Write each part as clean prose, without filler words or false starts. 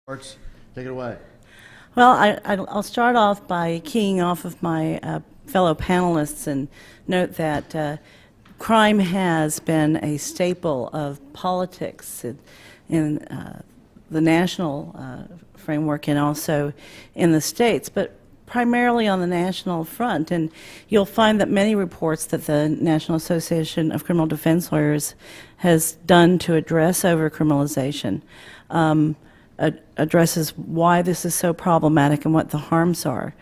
Arts, take it away. Well, I'll start off by keying off of my fellow panelists and note that crime has been a staple of politics in the national framework and also in the states, but primarily on the national front. And you'll find that many reports that the National Association of Criminal Defense Lawyers has done to address overcriminalization addresses why this is so problematic and what the harms are.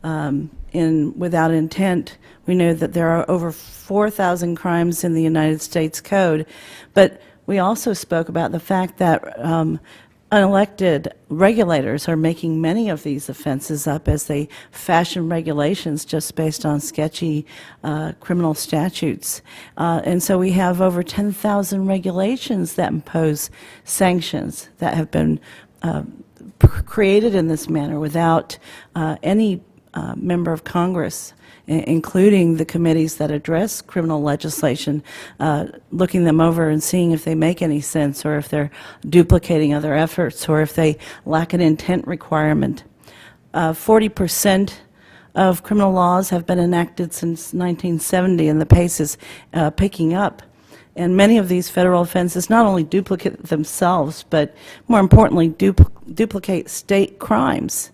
Without intent, we know that there are over 4,000 crimes in the United States Code, but we also spoke about the fact that unelected regulators are making many of these offenses up as they fashion regulations just based on sketchy criminal statutes. And so we have over 10,000 regulations that impose sanctions that have been created in this manner without any member of Congress, including the committees that address criminal legislation, looking them over and seeing if they make any sense or if they're duplicating other efforts or if they lack an intent requirement. 40% of criminal laws have been enacted since 1970, and the pace is picking up. And many of these federal offenses not only duplicate themselves, but more importantly, duplicate state crimes.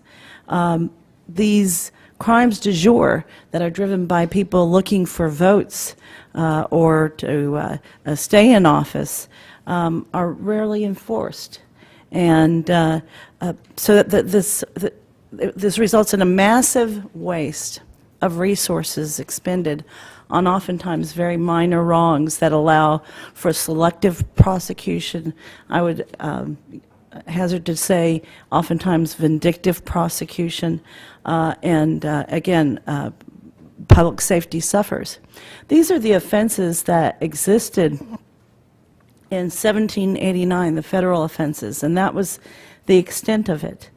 These crimes du jour that are driven by people looking for votes or to stay in office are rarely enforced. And so that this results in a massive waste of resources expended on oftentimes very minor wrongs that allow for selective prosecution. I would hazard to say oftentimes vindictive prosecution, and again, public safety suffers. These are the offenses that existed in 1789, the federal offenses, and that was the extent of it.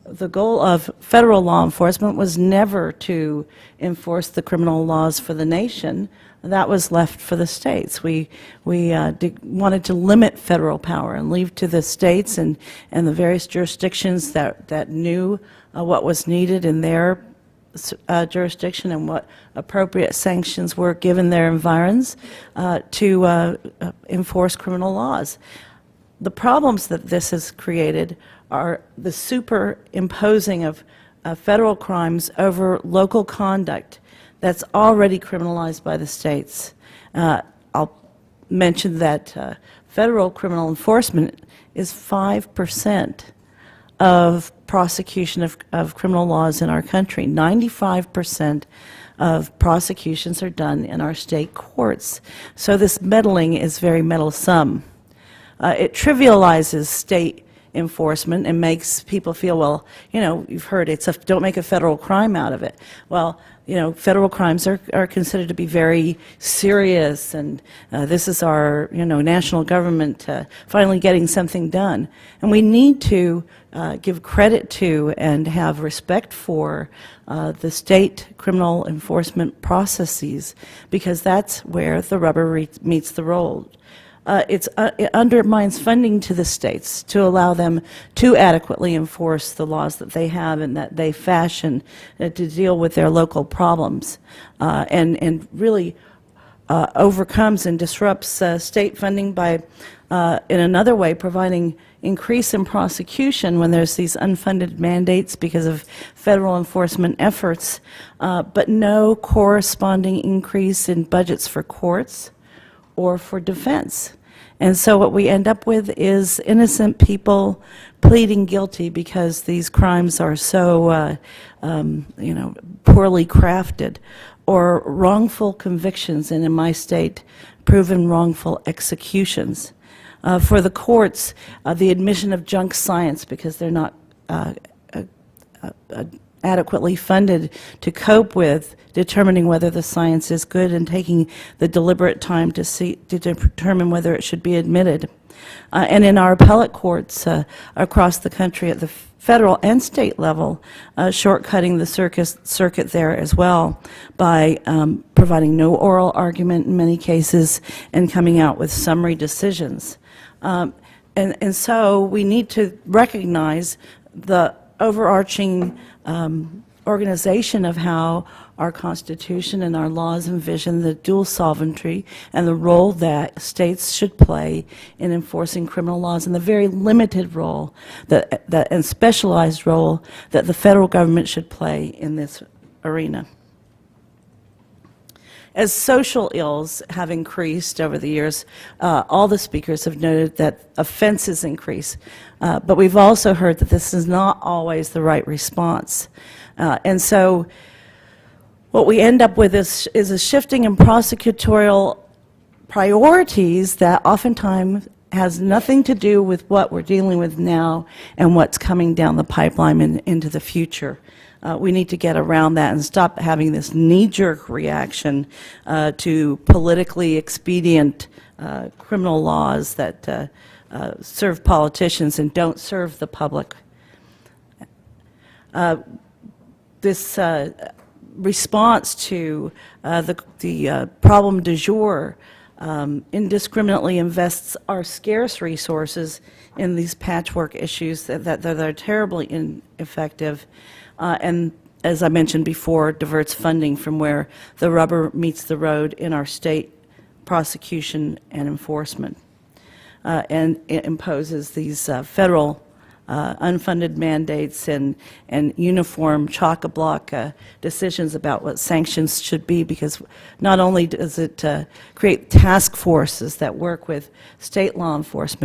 The goal of federal law enforcement was never to enforce the criminal laws for the nation. That was left for the states. We wanted to limit federal power and leave to the states and the various jurisdictions that knew what was needed in their jurisdiction and what appropriate sanctions were given their environs to enforce criminal laws. The problems that this has created are the superimposing of federal crimes over local conduct that's already criminalized by the states. I'll mention that federal criminal enforcement is 5% of prosecution of criminal laws in our country. 95% of prosecutions are done in our state courts. So this meddling is very meddlesome. It trivializes state enforcement and makes people feel, well, you know, you've heard don't make a federal crime out of it. Well, you know, federal crimes are considered to be very serious, and this is our, national government finally getting something done. And we need to give credit to and have respect for the state criminal enforcement processes, because that's where the rubber meets the road. It undermines funding to the states to allow them to adequately enforce the laws that they have and that they fashion to deal with their local problems, and really overcomes and disrupts state funding by, in another way, providing increase in prosecution when there's these unfunded mandates because of federal enforcement efforts, but no corresponding increase in budgets for courts or for defense. And so what we end up with is innocent people pleading guilty because these crimes are so, poorly crafted, or wrongful convictions, and in my state, proven wrongful executions. For the courts, the admission of junk science because they're not adequately funded to cope with determining whether the science is good and taking the deliberate time to determine whether it should be admitted. And in our appellate courts across the country at the federal and state level, shortcutting the circuit there as well by providing no oral argument in many cases and coming out with summary decisions. And so we need to recognize the overarching organization of how our Constitution and our laws envision the dual sovereignty and the role that states should play in enforcing criminal laws, and the very limited role and specialized role that the federal government should play in this arena. As social ills have increased over the years, all the speakers have noted that offenses increase, but we've also heard that this is not always the right response. And so what we end up with is a shifting in prosecutorial priorities that oftentimes has nothing to do with what we're dealing with now and what's coming down the pipeline and into the future. We need to get around that and stop having this knee-jerk reaction to politically expedient criminal laws that serve politicians and don't serve the public. This response to the problem du jour indiscriminately invests our scarce resources in these patchwork issues that are terribly ineffective, and as I mentioned before, diverts funding from where the rubber meets the road in our state prosecution and enforcement, and it imposes these federal unfunded mandates and uniform chock-a-block decisions about what sanctions should be, because not only does it create task forces that work with state law enforcement,